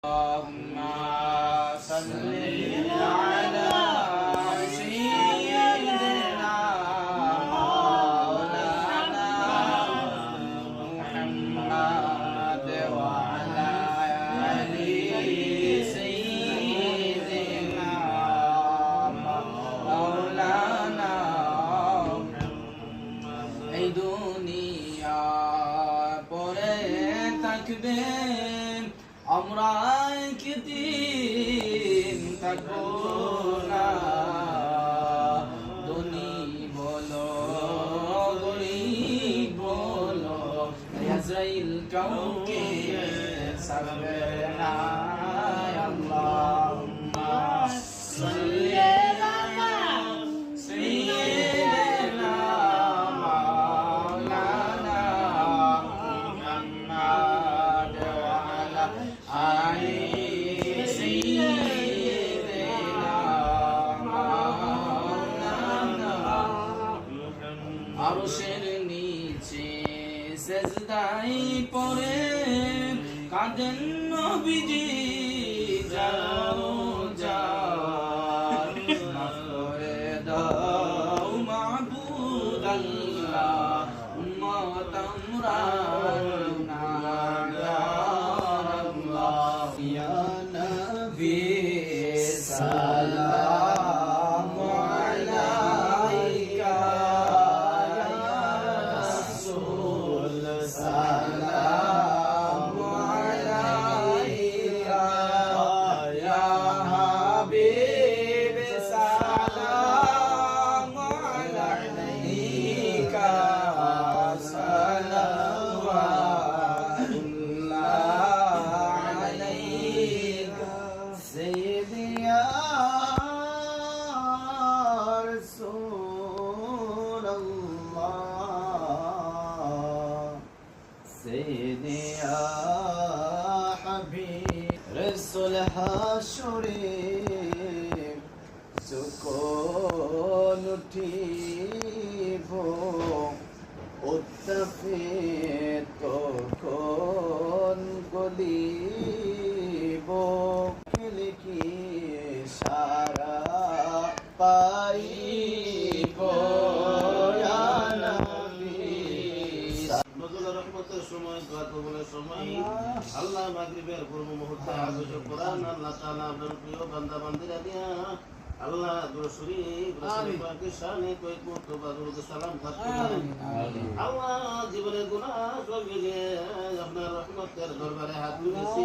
اللهم صل على سيدنا مولانا محمد وعلى آل سيدنا مولانا এই দুনিয়া পরে থাকবে আমরা একদিন থাকবো না ধনী বলো গরিব বলো আজরাইল কাউকে ছাড়বে না আল্লাহুম্মা সাল্লি আলা সাইয়্যিদিনা মাওলানা মুহাম্মদ ওয়া আলা আলি সাইয়্যিদিনা মাওলানা আরশের নিচে সেজদায় পড়ে কাঁদেন নবীজি যাও যাও মাফ করে দাও মাবুদ আল্লাহ উম্মত আমরা গুনাহগার আল্লাহ ইয়া নবী সালামু আলাইকা ইয়া রাসূল সালামু আলাইকা ইয়া হাবিব সালামু আলাইকা সালাওয়াতুল্লাহ আলাইকা সাইয়্যিদি ইয়া রাসূলুল্লাহ সাইয়্যিদি ইয়া হাবিব রাসূল হাশরে যখন উঠিব উত্তাপে তখন গলিব কি সারা পাইব ইয়া নবী নজরুল রহমতের সময় দোয়া কবুলের সময় আল্লাহ মাগরিবের পূর্ব মুহূর্তে আয়োজিত কোরআন আল্লাহ তাআলা আপনার প্রিয় বান্দা বান্দিরা দিয়া আল্লাহ দুরূদ শরীফ রাসূল পাকের শানে কয়েক মুর্তবা দুরূদ সালাম পাঠ করুন আল্লাহ জীবনের গুনাহ সব মিলিয়ে আপনার রহমতের দরবারে হাত তুলেছি